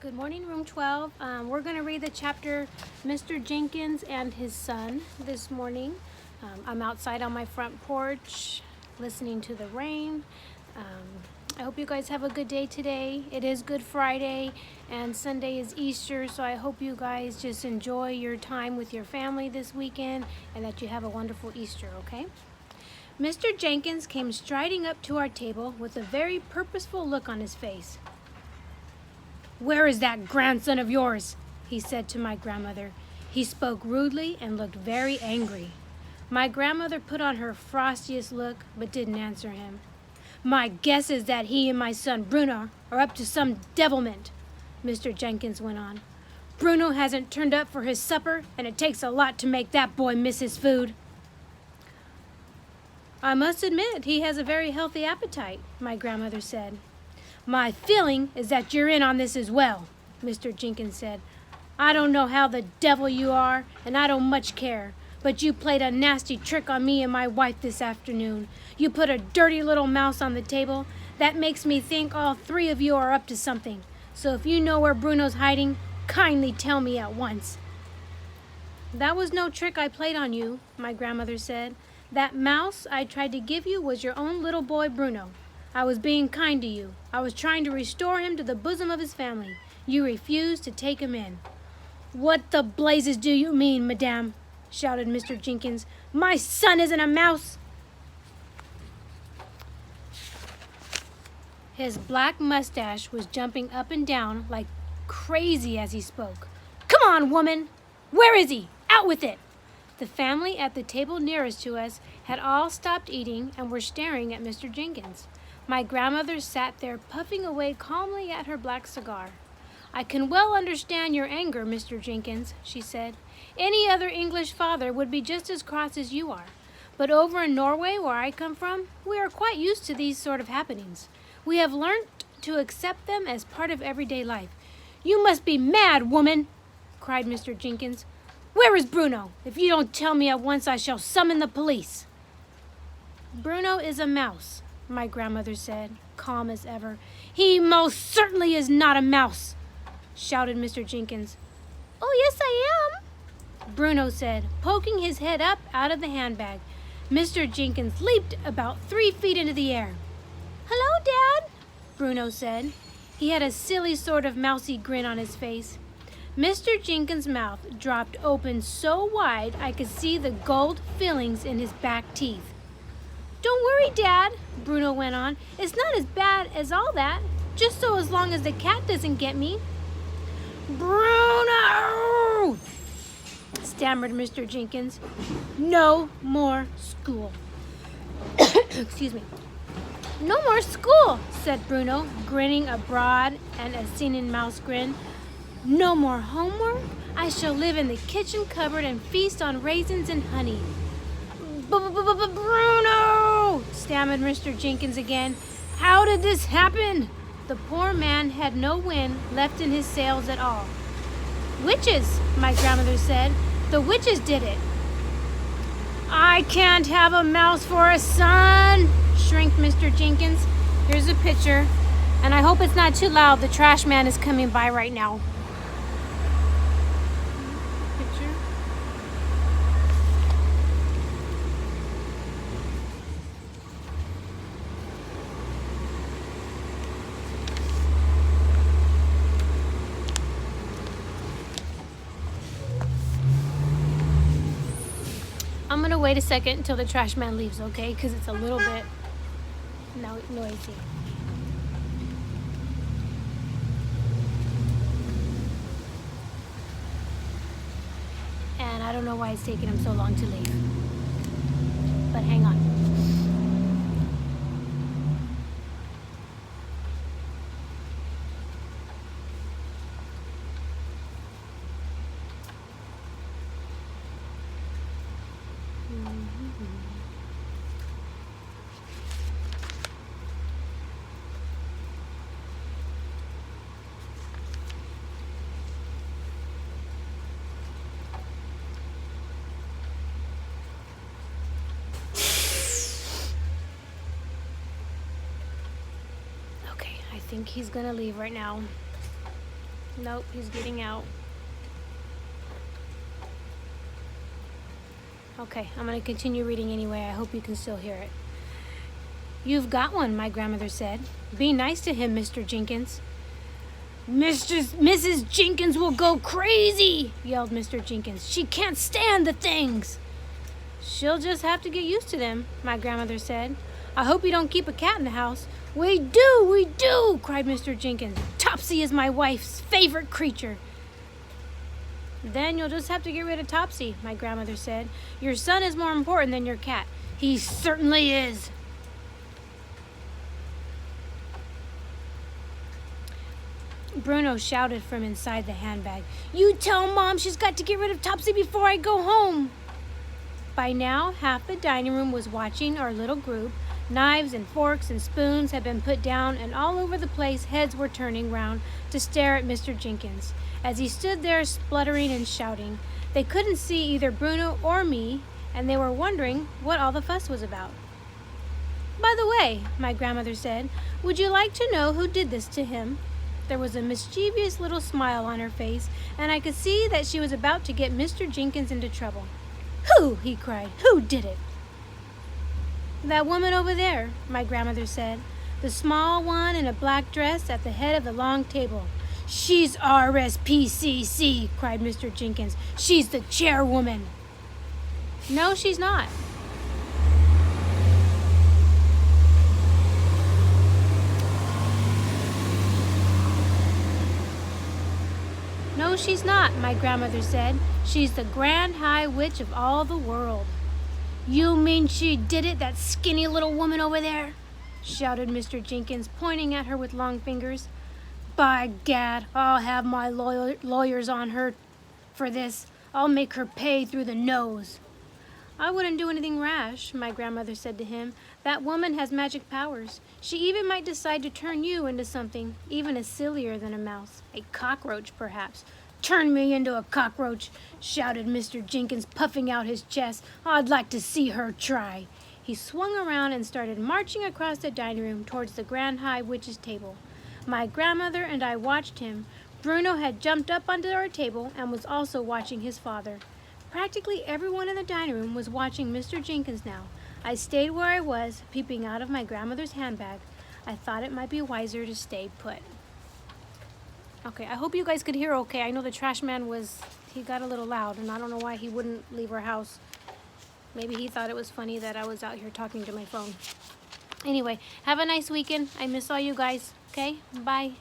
Good morning, room 12. We're going to read the chapter Mr. Jenkins and His Son this morning. I'm outside on my front porch listening to the rain. I hope you guys have a good day today. It is Good Friday and Sunday is Easter, so I hope you guys just enjoy your time with your family this weekend and that you have a wonderful Easter, okay? Mr. Jenkins came striding up to our table with a very purposeful look on his face. "Where is that grandson of yours?" he said to my grandmother. He spoke rudely and looked very angry. My grandmother put on her frostiest look but didn't answer him. "My guess is that he and my son Bruno are up to some devilment," Mr. Jenkins went on. "Bruno hasn't turned up for his supper, and it takes a lot to make that boy miss his food." "I must admit he has a very healthy appetite," my grandmother said. "My feeling is that you're in on this as well," Mr. Jenkins said. "I don't know how the devil you are, and I don't much care, but you played a nasty trick on me and my wife this afternoon. You put a dirty little mouse on the table. That makes me think all three of you are up to something. So if you know where Bruno's hiding, kindly tell me at once." "That was no trick I played on you," my grandmother said. "That mouse I tried to give you was your own little boy Bruno. I was being kind to you. I was trying to restore him to the bosom of his family. You refused to take him in." "What the blazes do you mean, madame?" shouted Mr. Jenkins. "My son isn't a mouse." His black mustache was jumping up and down like crazy as he spoke. "Come on, woman! Where is he? Out with it!" The family at the table nearest to us had all stopped eating and were staring at Mr. Jenkins. My grandmother sat there puffing away calmly at her black cigar. "I can well understand your anger, Mr. Jenkins," she said. "Any other English father would be just as cross as you are. But over in Norway, where I come from, we are quite used to these sort of happenings. We have learnt to accept them as part of everyday life." "You must be mad, woman!" cried Mr. Jenkins. "Where is Bruno? If you don't tell me at once, I shall summon the police." "Bruno is a mouse," my grandmother said, calm as ever. "He most certainly is not a mouse!" shouted Mr. Jenkins. "Oh, yes, I am," Bruno said, poking his head up out of the handbag. Mr. Jenkins leaped about 3 feet into the air. "Hello, Dad," Bruno said. He had a silly sort of mousy grin on his face. Mr. Jenkins' mouth dropped open so wide I could see the gold fillings in his back teeth. "Don't worry, Dad," Bruno went on. "It's not as bad as all that. Just so as long as the cat doesn't get me." "Bruno!" stammered Mr. Jenkins. "No more school." Excuse me. "No more school," said Bruno, grinning a broad and a singing mouse grin. "No more homework. I shall live in the kitchen cupboard and feast on raisins and honey." "Bruno!" stammered Mr. Jenkins again. "How did this happen?" The poor man had no wind left in his sails at all. "Witches," my grandmother said. "The witches did it." "I can't have a mouse for a son," shrieked Mr. Jenkins. Here's a picture, and I hope it's not too loud. The trash man is coming by right now. Picture. I'm going to wait a second until the trash man leaves, okay? Because it's a little bit noisy. And I don't know why it's taking him so long to leave. But hang on. I think he's gonna leave right now. Nope, he's getting out. Okay, I'm going to continue reading anyway. I hope you can still hear it. "You've got one," my grandmother said. "Be nice to him, Mr. Jenkins." Mrs. Jenkins will go crazy," yelled Mr. Jenkins. "She can't stand the things." "She'll just have to get used to them," my grandmother said. "I hope you don't keep a cat in the house." We do, cried Mr. Jenkins. "Topsy is my wife's favorite creature." "Then you'll just have to get rid of Topsy," my grandmother said. "Your son is more important than your cat." "He certainly is." Bruno shouted from inside the handbag. "You tell Mom she's got to get rid of Topsy before I go home." By now, half the dining room was watching our little group. Knives and forks and spoons had been put down, and all over the place heads were turning round to stare at Mr. Jenkins as he stood there spluttering and shouting. They couldn't see either Bruno or me, and they were wondering what all the fuss was about. "By the way," my grandmother said, "would you like to know who did this to him?" There was a mischievous little smile on her face, and I could see that she was about to get Mr. Jenkins into trouble. "Who?" he cried. "Who did it?" "That woman over there," my grandmother said. "The small one in a black dress at the head of the long table." "She's RSPCC," cried Mr. Jenkins. "She's the chairwoman." "No, she's not." "No, she's not," my grandmother said. "She's the grand high witch of all the world." "You mean she did it, that skinny little woman over there?" shouted Mr. Jenkins, pointing at her with long fingers. "By gad, I'll have my lawyers on her for this. I'll make her pay through the nose." "I wouldn't do anything rash," my grandmother said to him. "That woman has magic powers. She even might decide to turn you into something even as sillier than a mouse. A cockroach, perhaps." "Turn me into a cockroach," shouted Mr. Jenkins, puffing out his chest. "I'd like to see her try." He swung around and started marching across the dining room towards the Grand High Witch's table. My grandmother and I watched him. Bruno had jumped up onto our table and was also watching his father. Practically everyone in the dining room was watching Mr. Jenkins now. I stayed where I was, peeping out of my grandmother's handbag. I thought it might be wiser to stay put. Okay, I hope you guys could hear okay. I know the trash man he got a little loud, and I don't know why he wouldn't leave our house. Maybe he thought it was funny that I was out here talking to my phone. Anyway, have a nice weekend. I miss all you guys. Okay, bye.